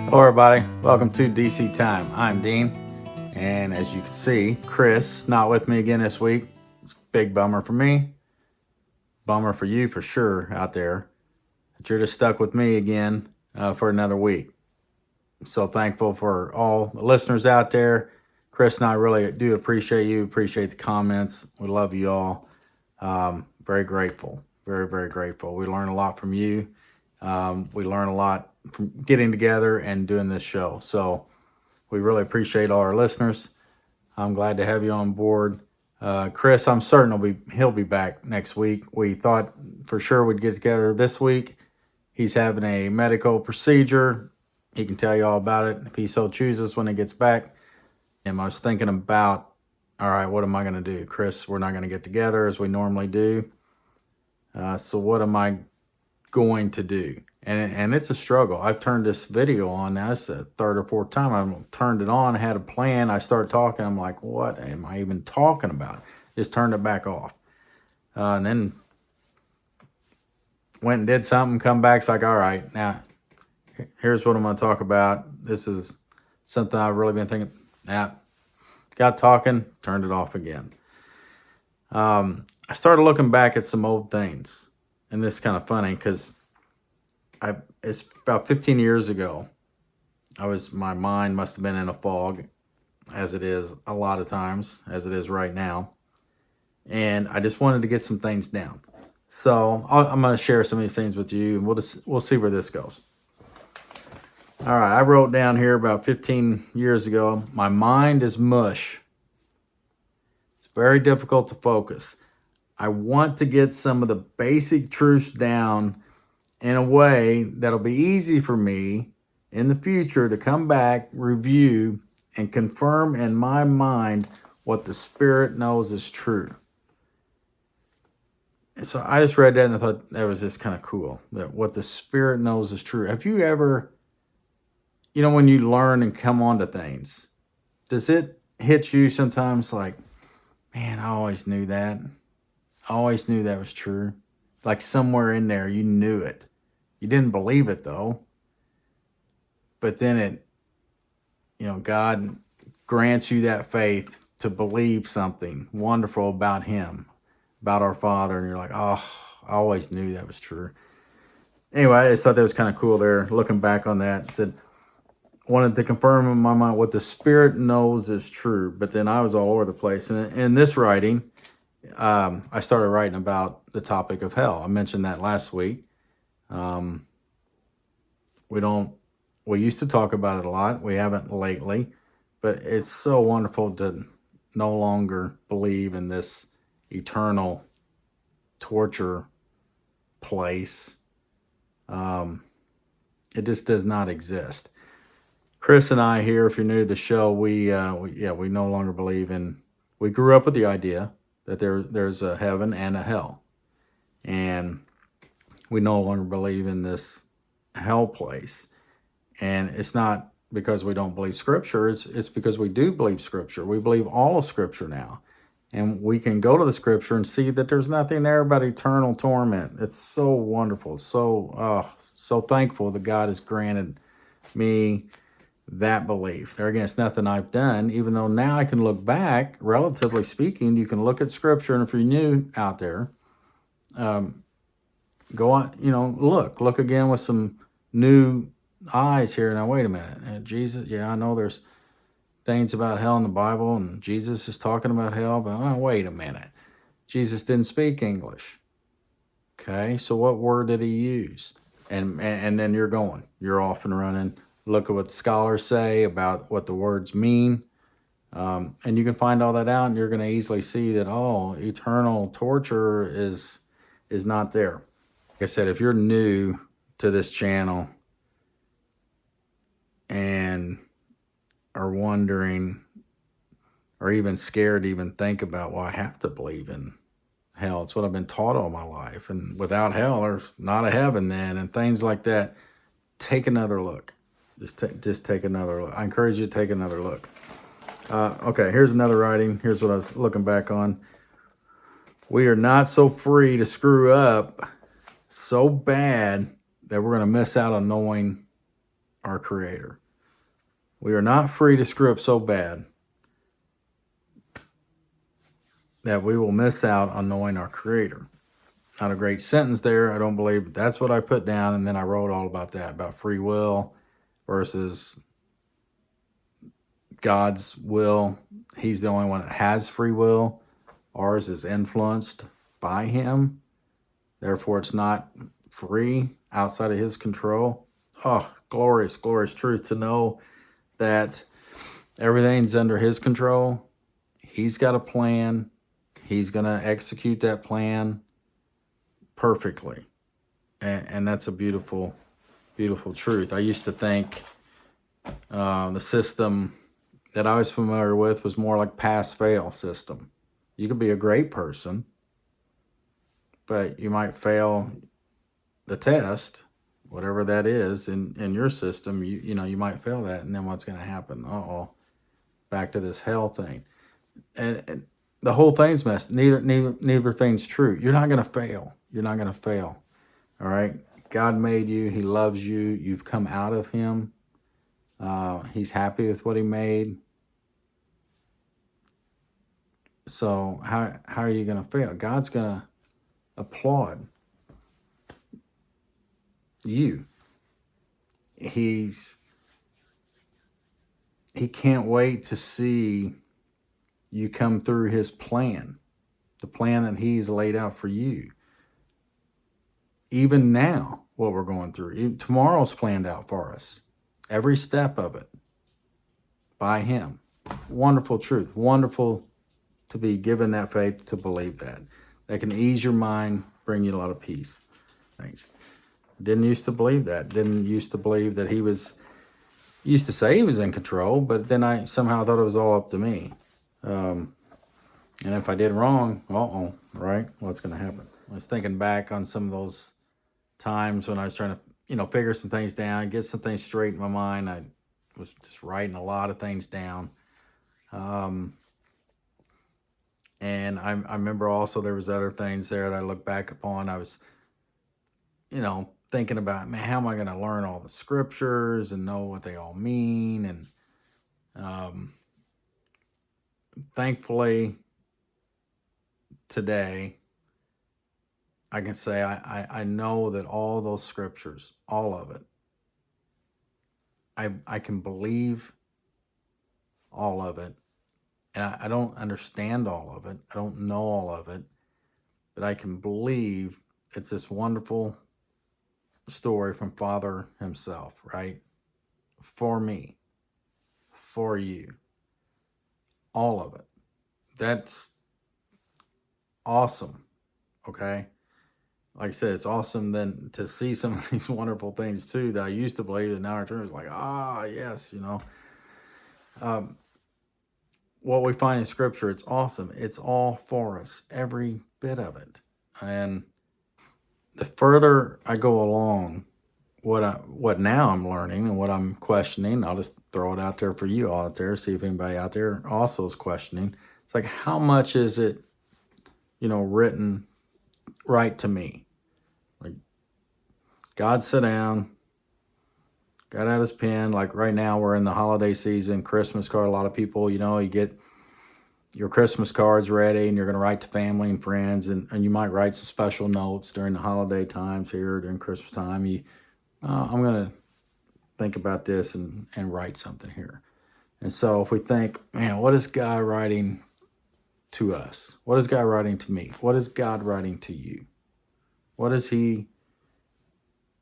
Hello everybody, welcome to DC Time. I'm Dean, and as you can see, Chris not with me again this week. It's a big bummer for me, bummer for you for sure out there, that you're just stuck with me again for another week. I'm so thankful for all the listeners out there. Chris and I really do appreciate you, appreciate the comments. We love you all. Very grateful, very, very grateful. We learn a lot from you. We learn a lot from getting together and doing this show. So we really appreciate all our listeners. I'm glad to have you on board. Chris, I'm certain he'll be back next week. We thought for sure we'd get together this week. He's having a medical procedure. He can tell you all about it if he so chooses when he gets back. And I was thinking about, all right, what am I going to do? Chris, we're not going to get together as we normally do. So what am I going to do? And it's a struggle. I've turned this video on now. It's the third or fourth time I've turned it on, had a plan. I start talking. I'm like, what am I even talking about? Just turned it back off. And then went and did something, come back. It's like, all right, now here's what I'm going to talk about. This is something I've really been thinking. Now, got talking, turned it off again. I started looking back at some old things. And this is kind of funny because it's about 15 years ago. My mind must have been in a fog, as it is a lot of times, as it is right now. And I just wanted to get some things down. So I'm going to share some of these things with you, and we'll see where this goes. All right, I wrote down here about 15 years ago, my mind is mush. It's very difficult to focus. I want to get some of the basic truths down in a way that'll be easy for me in the future to come back, review, and confirm in my mind what the Spirit knows is true. And so I just read that and I thought that was just kind of cool, that what the Spirit knows is true. Have you ever, when you learn and come onto things, does it hit you sometimes like, man, I always knew that. I always knew that was true. Like somewhere in there, you knew it. You didn't believe it though. But then God grants you that faith to believe something wonderful about Him, about our Father. And you're like, oh, I always knew that was true. Anyway, I just thought that was kind of cool there. Looking back on that, said, wanted to confirm in my mind what the Spirit knows is true. But then I was all over the place. And in this writing, I started writing about the topic of hell. I mentioned that last week. We used to talk about it a lot. We haven't lately, but it's so wonderful to no longer believe in this eternal torture place. It just does not exist. Chris and I here, if you're new to the show, we no longer believe in, we grew up with the idea that there's a heaven and a hell. And we no longer believe in this hell place. And it's not because we don't believe Scripture. It's because we do believe Scripture. We believe all of Scripture now. And we can go to the Scripture and see that there's nothing there about eternal torment. It's so wonderful. So thankful that God has granted me that belief. There again, it's nothing I've done, even though now I can look back, relatively speaking, you can look at Scripture, and if you're new out there, go on, look again with some new eyes here. Now, wait a minute. Jesus, I know there's things about hell in the Bible, and Jesus is talking about hell, but wait a minute. Jesus didn't speak English. Okay, so what word did he use? And then you're off and running. Look at what scholars say about what the words mean. And you can find all that out, and you're going to easily see that, eternal torture is not there. Like I said, if you're new to this channel and are wondering or even scared to even think about, well, I have to believe in hell. It's what I've been taught all my life. And without hell, there's not a heaven then, and things like that. Take another look. Just take another look. I encourage you to take another look. Okay, here's another writing. Here's what I was looking back on. We are not so free to screw up so bad that we're going to miss out on knowing our Creator. We are not free to screw up so bad that we will miss out on knowing our Creator. Not a great sentence there, I don't believe, but that's what I put down, and then I wrote all about that, about free will versus God's will. He's the only one that has free will. Ours is influenced by Him. Therefore, it's not free, outside of His control. Oh, glorious, glorious truth to know that everything's under His control. He's got a plan. He's going to execute that plan perfectly. And that's a beautiful, beautiful truth. I used to think the system that I was familiar with was more like pass-fail system. You could be a great person, but you might fail the test, whatever that is in your system. You know, you might fail that, and then what's going to happen? Back to this hell thing. And the whole thing's messed. Neither thing's true. You're not going to fail. You're not going to fail. All right? God made you. He loves you. You've come out of Him. He's happy with what He made. So how are you going to fail? God's going to applaud you. He can't wait to see you come through His plan, the plan that He's laid out for you. Even now, what we're going through, tomorrow's planned out for us. Every step of it by Him. Wonderful truth. Wonderful to be given that faith to believe that. That can ease your mind, bring you a lot of peace. Thanks. Didn't used to believe that. Didn't used to believe that He was, used to say He was in control, but then I somehow thought it was all up to me. And if I did wrong, right? What's going to happen? I was thinking back on some of those times when I was trying to, figure some things down, get some things straight in my mind. I was just writing a lot of things down. And I remember also there was other things there that I look back upon. I was, thinking about, man, how am I going to learn all the scriptures and know what they all mean? And thankfully, today, I can say I know that all those scriptures, all of it, I can believe all of it. And I don't understand all of it. I don't know all of it. But I can believe it's this wonderful story from Father Himself, right? For me, for you, all of it. That's awesome, okay? Like I said, it's awesome then to see some of these wonderful things too that I used to believe that now I turn is like, yes, what we find in Scripture, it's awesome. It's all for us, every bit of it. And the further I go along, what now I'm learning and what I'm questioning, I'll just throw it out there for you all out there, see if anybody out there also is questioning. It's like, how much is it, written right to me? Like, God sat down, got out His pen. Like right now, we're in the holiday season, Christmas card. A lot of people, you get your Christmas cards ready and you're going to write to family and friends, and you might write some special notes during the holiday times here, during Christmas time. I'm going to think about this and write something here. And so if we think, man, what is God writing to us? What is God writing to me? What is God writing to you? What is He,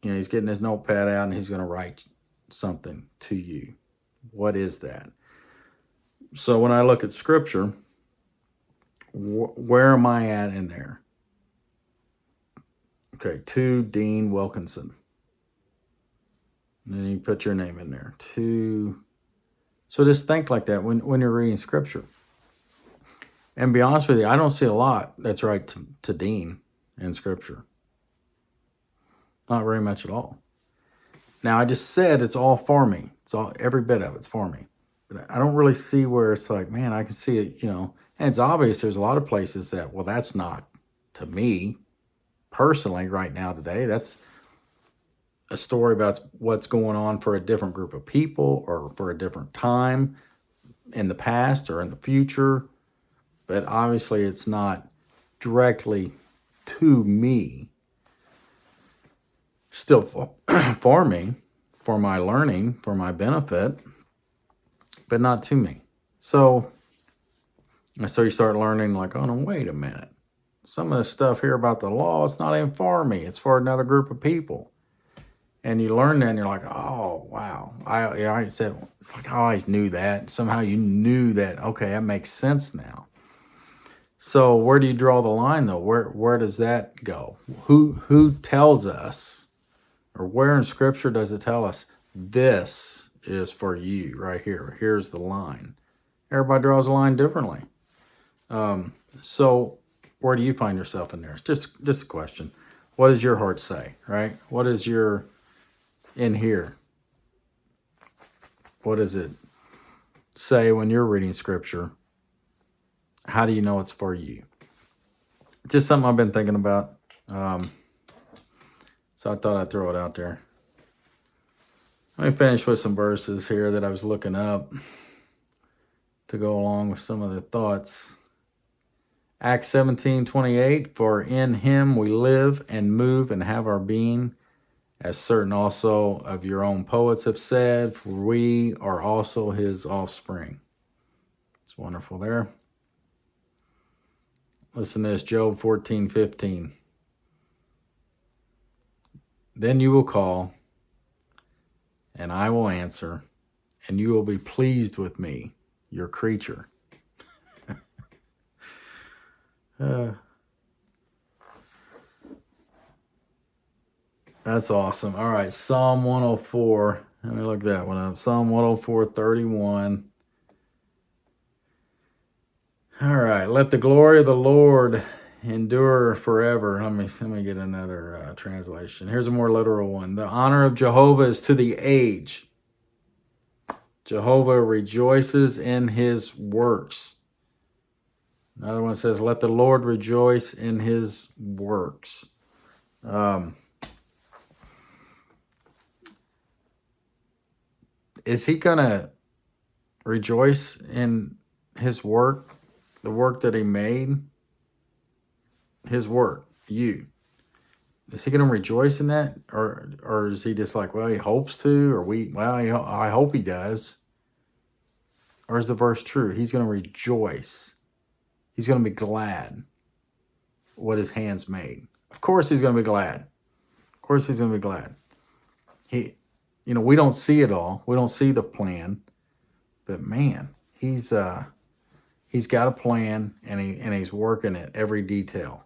He's getting His notepad out and He's going to write something to you. What is that? So when I look at Scripture, where am I at in there? Okay, to Dean Wilkinson. And then you put your name in there. So just think like that when you're reading Scripture. And be honest with you, I don't see a lot that's right to Dean in Scripture. Not very much at all. Now, I just said it's all for me. It's all, every bit of it's for me. But I don't really see where it's like, man, I can see it, and it's obvious there's a lot of places that, well, that's not to me personally right now today. That's a story about what's going on for a different group of people or for a different time in the past or in the future. But obviously it's not directly to me. Still for me, for my learning, for my benefit, but not to me. So you start learning like, oh no, wait a minute. Some of the stuff here about the law, it's not even for me. It's for another group of people. And you learn that and you're like, oh, wow. I said, it's like I always knew that. Somehow you knew that, okay, that makes sense now. So where do you draw the line though? Where does that go? Who tells us, or where in scripture does it tell us this is for you right here? Here's the line. Everybody draws a line differently. So where do you find yourself in there? It's just a question. What does your heart say, right? What is your in here? What does it say when you're reading scripture? How do you know it's for you? It's just something I've been thinking about. So I thought I'd throw it out there. Let me finish with some verses here that I was looking up to go along with some of the thoughts. Acts 17:28, for in him we live and move and have our being, as certain also of your own poets have said, for we are also his offspring. It's wonderful there. Listen to this, Job 14:15. Then you will call, and I will answer, and you will be pleased with me, your creature. That's awesome. All right, Psalm 104. Let me look that one up. Psalm 104:31. All right, let the glory of the Lord endure forever. Let me get another translation. Here's a more literal one. The honor of Jehovah is to the age. Jehovah rejoices in his works. Another one says, let the Lord rejoice in his works. Is he going to rejoice in his work, the work that he made? His work, you. Is he going to rejoice in that? Or is he just like, well, he hopes to, or I hope he does. Or is the verse true? He's going to rejoice. He's going to be glad what his hands made. Of course he's going to be glad. Of course he's going to be glad. We don't see it all. We don't see the plan. But man, he's got a plan, and he's working it every detail.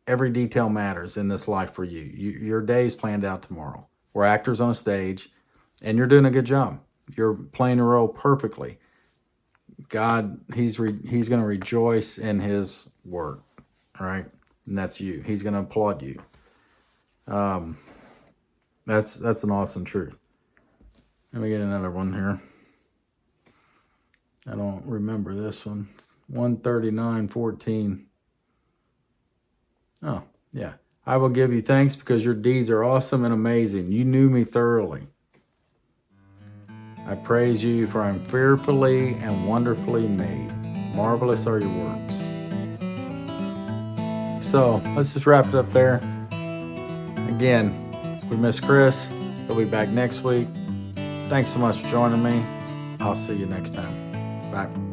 Every detail matters in this life for you. Your day's planned out tomorrow. We're actors on stage, and you're doing a good job. You're playing a role perfectly. God, he's going to rejoice in his work, right? And that's you. He's going to applaud you. That's an awesome truth. Let me get another one here. I don't remember this one. 139:14. Oh, yeah. I will give you thanks because your deeds are awesome and amazing. You knew me thoroughly. I praise you, for I am fearfully and wonderfully made. Marvelous are your works. So let's just wrap it up there. Again, we miss Chris. He'll be back next week. Thanks so much for joining me. I'll see you next time. Bye.